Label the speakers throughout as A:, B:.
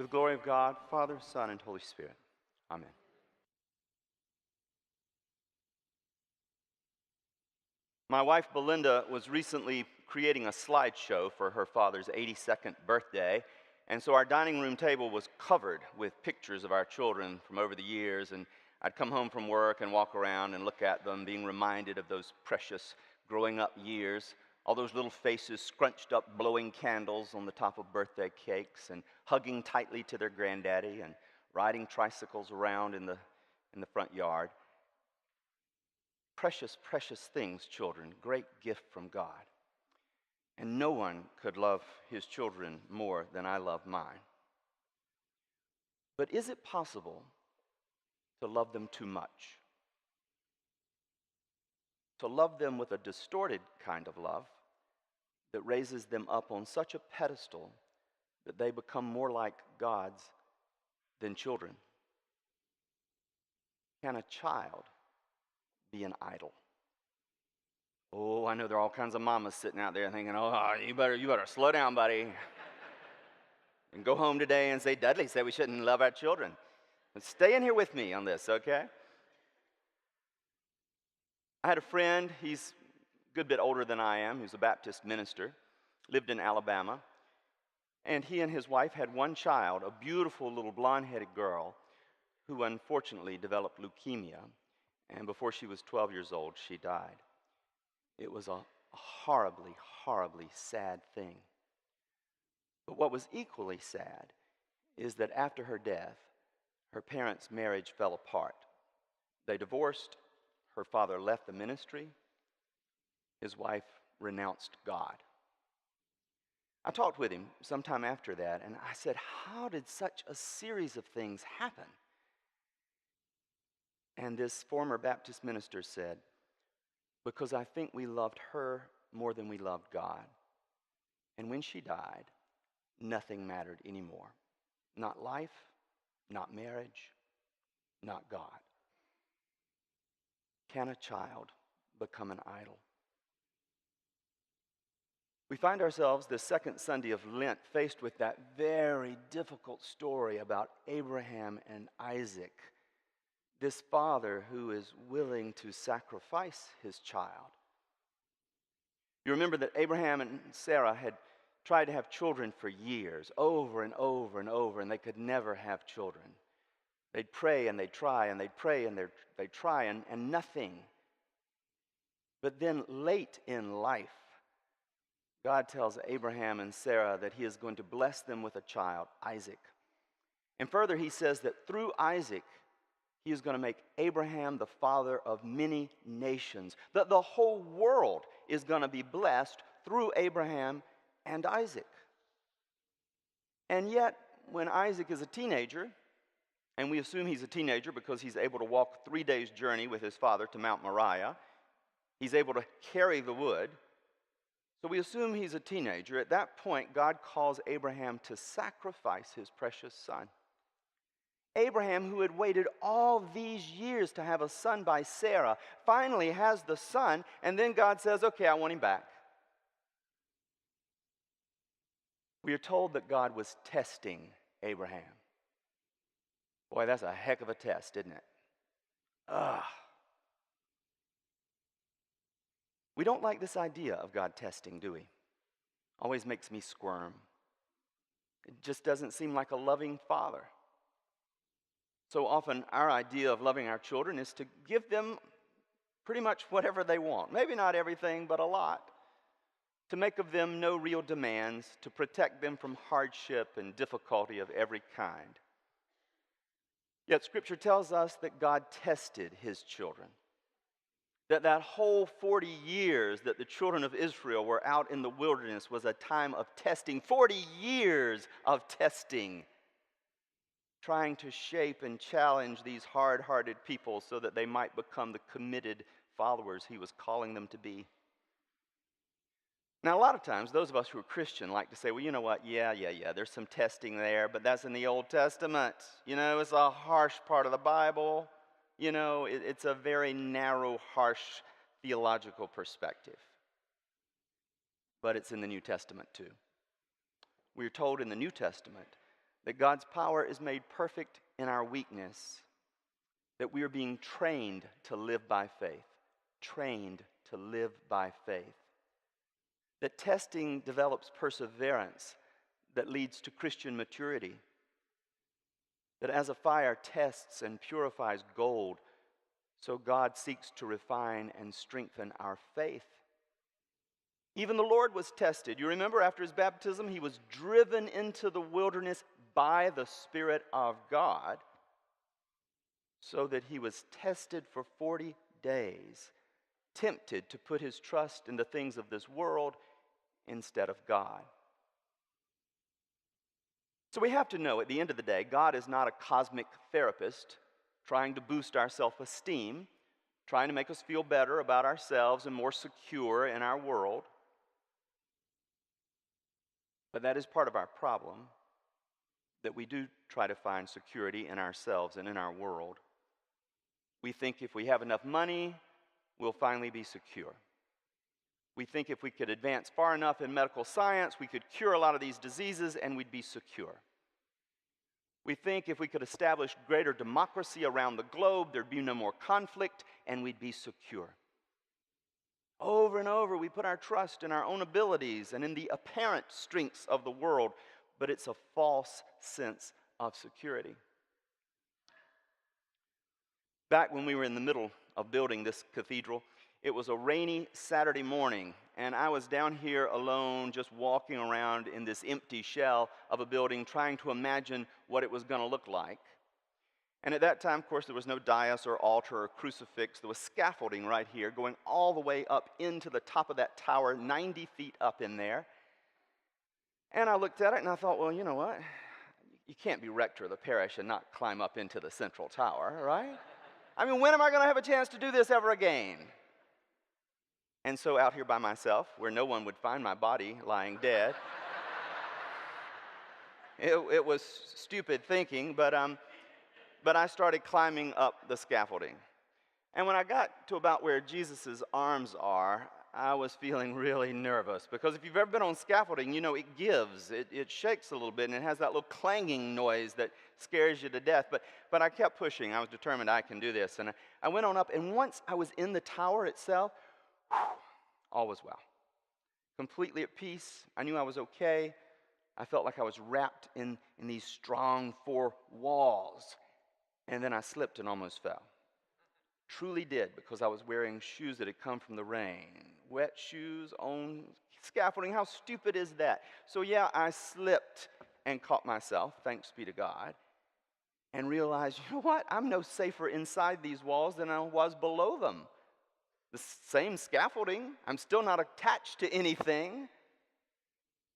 A: To the glory of God, Father, Son, and Holy Spirit. Amen. My wife Belinda was recently creating a slideshow for her father's 82nd birthday, and so our dining room table was covered with pictures of our children from over the years, and I'd come home from work and walk around and look at them, being reminded of those precious growing up years, all those little faces scrunched up, blowing candles on the top of birthday cakes, and hugging tightly to their granddaddy, and riding tricycles around in the front yard. Precious, precious things, children, great gift from God. And no one could love his children more than I love mine. But is it possible to love them too much? To love them with a distorted kind of love that raises them up on such a pedestal that they become more like gods than children? Can a child be an idol? Oh, I know there are all kinds of mamas sitting out there thinking, oh, you better slow down, buddy. And go home today and say, Dudley said we shouldn't love our children. But stay in here with me on this, okay? I had a friend, he's a good bit older than I am, he's a Baptist minister, lived in Alabama. And he and his wife had one child, a beautiful little blonde-headed girl, who unfortunately developed leukemia. And before she was 12 years old, she died. It was a horribly, horribly sad thing. But what was equally sad is that after her death, her parents' marriage fell apart. They divorced, her father left the ministry, his wife renounced God. I talked with him sometime after that, and I said, how did such a series of things happen? And this former Baptist minister said, because I think we loved her more than we loved God. And when she died, nothing mattered anymore. Not life, not marriage, not God. Can a child become an idol? We find ourselves this second Sunday of Lent faced with that very difficult story about Abraham and Isaac, this father who is willing to sacrifice his child. You remember that Abraham and Sarah had tried to have children for years, over and over and over, and they could never have children. They'd pray and they'd try, and they'd pray and they'd try, and nothing. But then late in life, God tells Abraham and Sarah that he is going to bless them with a child, Isaac. And further, he says that through Isaac, he is going to make Abraham the father of many nations. That the whole world is going to be blessed through Abraham and Isaac. And yet, when Isaac is a teenager, and we assume he's a teenager because he's able to walk 3 days' journey with his father to Mount Moriah, he's able to carry the wood. So we assume he's a teenager. At that point, God calls Abraham to sacrifice his precious son. Abraham, who had waited all these years to have a son by Sarah, finally has the son, and then God says, okay, I want him back. We are told that God was testing Abraham. Boy, that's a heck of a test, isn't it? We don't like this idea of God testing, do we? Always makes me squirm. It just doesn't seem like a loving father. So often our idea of loving our children is to give them pretty much whatever they want. Maybe not everything, but a lot. To make of them no real demands, to protect them from hardship and difficulty of every kind. Yet Scripture tells us that God tested his children. That whole 40 years that the children of Israel were out in the wilderness was a time of testing. 40 years of testing. Trying to shape and challenge these hard-hearted people so that they might become the committed followers he was calling them to be. Now, a lot of times, those of us who are Christian like to say, well, you know what, yeah, there's some testing there, but that's in the Old Testament. You know, it's a harsh part of the Bible. You know, it's a very narrow, harsh theological perspective. But it's in the New Testament too. We're told in the New Testament that God's power is made perfect in our weakness, that we are being trained to live by faith, trained to live by faith, that testing develops perseverance that leads to Christian maturity, that as a fire tests and purifies gold, so God seeks to refine and strengthen our faith. Even the Lord was tested. You remember after his baptism, he was driven into the wilderness by the Spirit of God, so that he was tested for 40 days, tempted to put his trust in the things of this world instead of God. So we have to know, at the end of the day, God is not a cosmic therapist trying to boost our self-esteem, trying to make us feel better about ourselves and more secure in our world. But that is part of our problem, that we do try to find security in ourselves and in our world. We think if we have enough money, we'll finally be secure. We think if we could advance far enough in medical science, we could cure a lot of these diseases and we'd be secure. We think if we could establish greater democracy around the globe, there'd be no more conflict and we'd be secure. Over and over, we put our trust in our own abilities and in the apparent strengths of the world, but it's a false sense of security. Back when we were in the middle of building this cathedral, it was a rainy Saturday morning, and I was down here alone, just walking around in this empty shell of a building, trying to imagine what it was going to look like. And at that time, of course, there was no dais or altar or crucifix. There was scaffolding right here, going all the way up into the top of that tower, 90 feet up in there. And I looked at it and I thought, well, you know what? You can't be rector of the parish and not climb up into the central tower, right? I mean, when am I going to have a chance to do this ever again? And so out here by myself, where no one would find my body lying dead, it was stupid thinking, but I started climbing up the scaffolding. And when I got to about where Jesus' arms are, I was feeling really nervous, because if you've ever been on scaffolding, you know it gives, it shakes a little bit, and it has that little clanging noise that scares you to death. But I kept pushing. I was determined I can do this. And I went on up, and once I was in the tower itself, all was well. Completely at peace. I knew I was okay. I felt like I was wrapped in these strong four walls. And then I slipped and almost fell. Truly did, because I was wearing shoes that had come from the rain. Wet shoes on scaffolding. How stupid is that? So yeah, I slipped and caught myself, thanks be to God, and realized, you know what? I'm no safer inside these walls than I was below them. The same scaffolding. I'm still not attached to anything.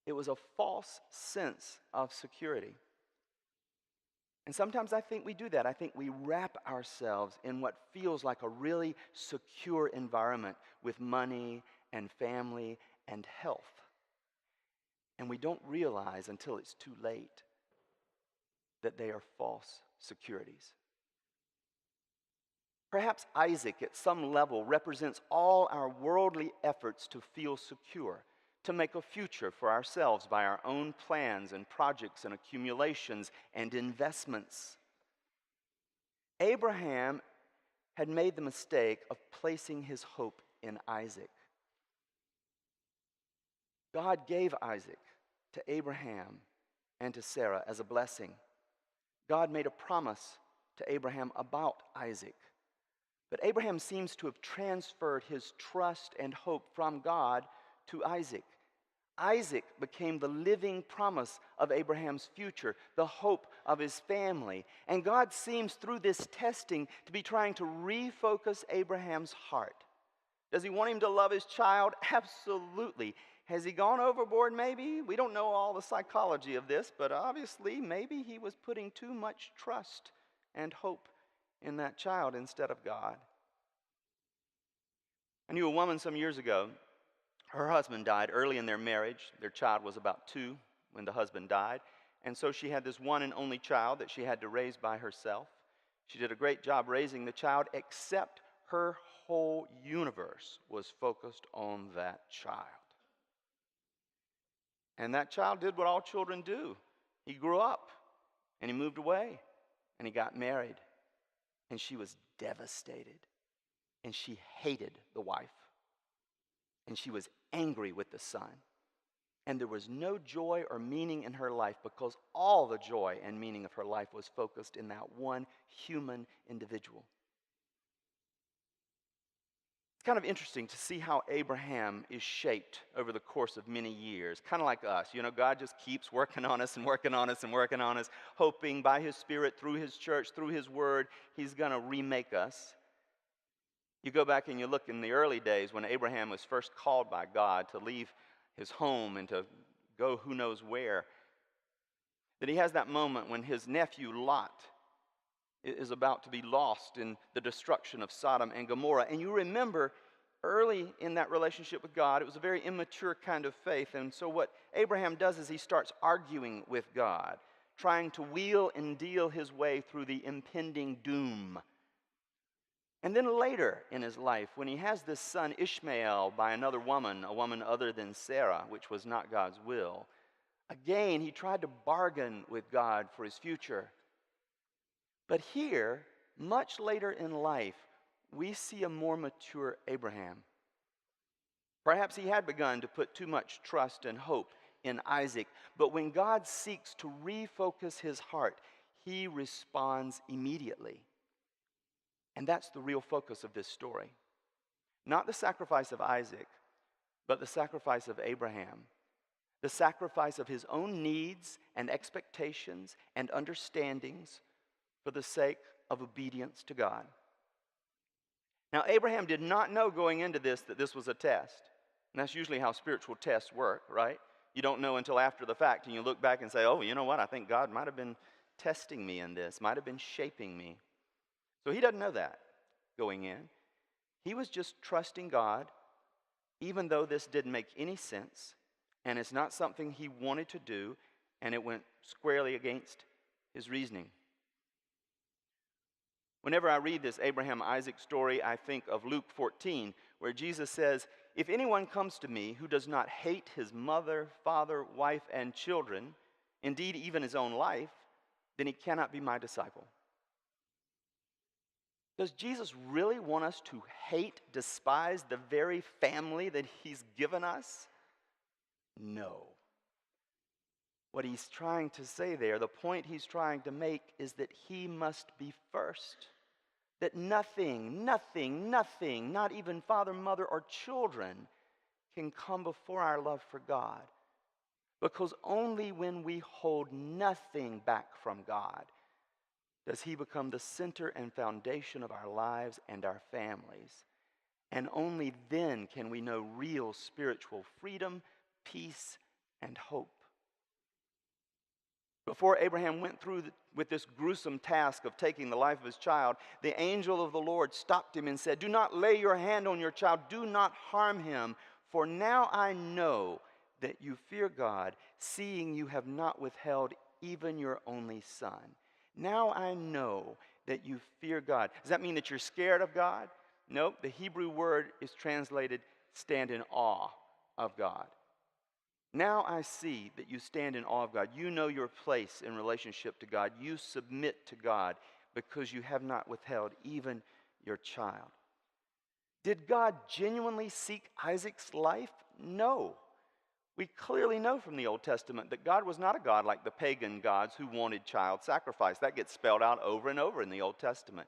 A: It was a false sense of security. And sometimes I think we do that. I think we wrap ourselves in what feels like a really secure environment with money and family and health. And we don't realize until it's too late that they are false securities. Perhaps Isaac, at some level, represents all our worldly efforts to feel secure, to make a future for ourselves by our own plans and projects and accumulations and investments. Abraham had made the mistake of placing his hope in Isaac. God gave Isaac to Abraham and to Sarah as a blessing. God made a promise to Abraham about Isaac. But Abraham seems to have transferred his trust and hope from God to Isaac. Isaac became the living promise of Abraham's future, the hope of his family. And God seems, through this testing, to be trying to refocus Abraham's heart. Does he want him to love his child? Absolutely. Has he gone overboard? Maybe. We don't know all the psychology of this, but obviously maybe he was putting too much trust and hope in that child instead of God. I knew a woman some years ago. Her husband died early in their marriage. Their child was about 2 when the husband died. And so she had this one and only child that she had to raise by herself. She did a great job raising the child, except her whole universe was focused on that child. And that child did what all children do. He grew up. And he moved away, and he got married. And she was devastated. And she hated the wife. And she was angry with the son. And there was no joy or meaning in her life because all the joy and meaning of her life was focused in that one human individual. It's kind of interesting to see how Abraham is shaped over the course of many years, kind of like us. God just keeps working on us and working on us and working on us, hoping by His Spirit, through His church, through His Word, He's going to remake us. You go back and you look in the early days when Abraham was first called by God to leave his home and to go who knows where, that he has that moment when his nephew Lot is about to be lost in the destruction of Sodom and Gomorrah. And you remember early in that relationship with God, it was a very immature kind of faith. And so what Abraham does is he starts arguing with God, trying to wheel and deal his way through the impending doom. And then later in his life, when he has this son Ishmael by another woman, a woman other than Sarah, which was not God's will, again, he tried to bargain with God for his future. But here, much later in life, we see a more mature Abraham. Perhaps he had begun to put too much trust and hope in Isaac, but when God seeks to refocus his heart, he responds immediately. And that's the real focus of this story. Not the sacrifice of Isaac, but the sacrifice of Abraham. The sacrifice of his own needs and expectations and understandings for the sake of obedience to God. Now, Abraham did not know going into this that this was a test. And that's usually how spiritual tests work, right? You don't know until after the fact, and you look back and say, oh, you know what? I think God might have been testing me in this, might have been shaping me. So he doesn't know that going in. He was just trusting God, even though this didn't make any sense, and it's not something he wanted to do, and it went squarely against his reasoning. Whenever I read this Abraham-Isaac story, I think of Luke 14, where Jesus says, if anyone comes to me who does not hate his mother, father, wife, and children, indeed even his own life, then he cannot be my disciple. Does Jesus really want us to hate, despise the very family that he's given us? No. What he's trying to say there, the point he's trying to make, is that he must be first. That nothing, not even father, mother, or children can come before our love for God. Because only when we hold nothing back from God does he become the center and foundation of our lives and our families. And only then can we know real spiritual freedom, peace, and hope. Before Abraham went through with this gruesome task of taking the life of his child, the angel of the Lord stopped him and said, do not lay your hand on your child, do not harm him, for now I know that you fear God, seeing you have not withheld even your only son. Now I know that you fear God. Does that mean that you're scared of God? Nope. The Hebrew word is translated stand in awe of God. Now I see that you stand in awe of God. You know your place in relationship to God. You submit to God because you have not withheld even your child. Did God genuinely seek Isaac's life? No. We clearly know from the Old Testament that God was not a God like the pagan gods who wanted child sacrifice. That gets spelled out over and over in the Old Testament.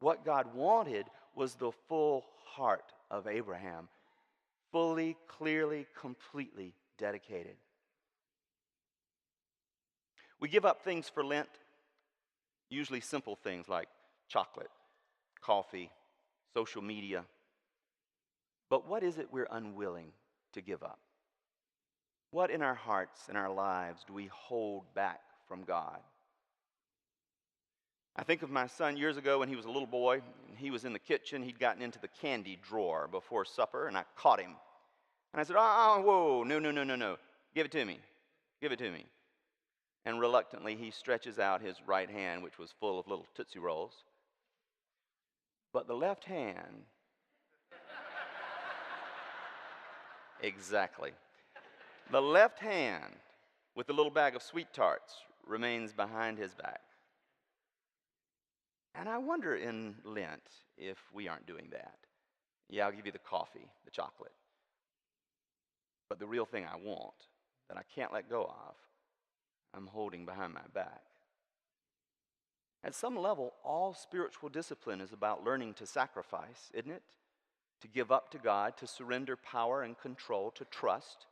A: What God wanted was the full heart of Abraham, fully, clearly, completely dedicated. We give up things for Lent, usually simple things like chocolate, coffee, social media. But what is it we're unwilling to give up? What in our hearts and our lives do we hold back from God? I think of my son years ago when he was a little boy. And he was in the kitchen. He'd gotten into the candy drawer before supper, and I caught him. And I said, whoa, no. Give it to me. Give it to me. And reluctantly, he stretches out his right hand, which was full of little Tootsie Rolls. But the left hand, exactly. The left hand with the little bag of sweet tarts remains behind his back. And I wonder in Lent if we aren't doing that. Yeah, I'll give you the coffee, the chocolate. But the real thing I want, that I can't let go of, I'm holding behind my back. At some level, all spiritual discipline is about learning to sacrifice, isn't it? To give up to God, to surrender power and control, to trust.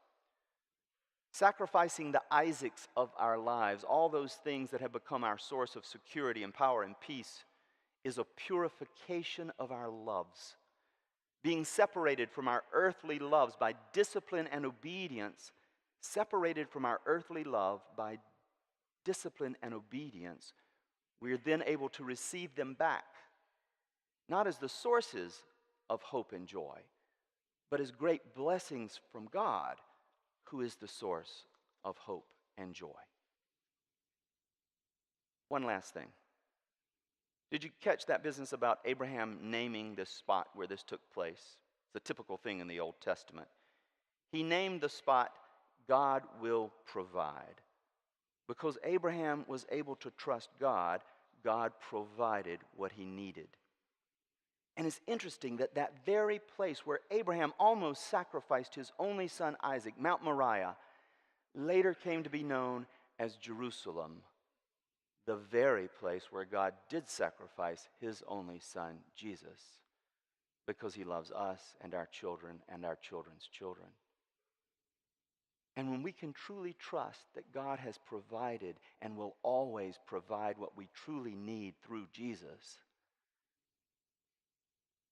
A: Sacrificing the Isaacs of our lives, all those things that have become our source of security and power and peace, is a purification of our loves. Being separated from our earthly loves by discipline and obedience, separated from our earthly love by discipline and obedience, we are then able to receive them back, not as the sources of hope and joy, but as great blessings from God, who is the source of hope and joy. One last thing. Did you catch that business about Abraham naming this spot where this took place? It's a typical thing in the Old Testament. He named the spot, God will provide. Because Abraham was able to trust God, God provided what he needed. And it's interesting that that very place where Abraham almost sacrificed his only son Isaac, Mount Moriah, later came to be known as Jerusalem, the very place where God did sacrifice his only son, Jesus, because he loves us and our children and our children's children. And when we can truly trust that God has provided and will always provide what we truly need through Jesus,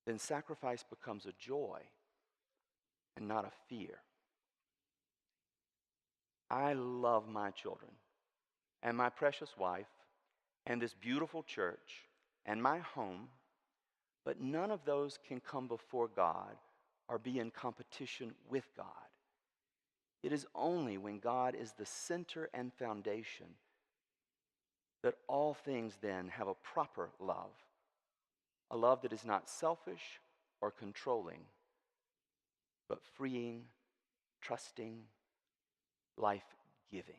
A: then sacrifice becomes a joy and not a fear. I love my children and my precious wife and this beautiful church and my home, but none of those can come before God or be in competition with God. It is only when God is the center and foundation that all things then have a proper love, a love that is not selfish or controlling, but freeing, trusting, life-giving.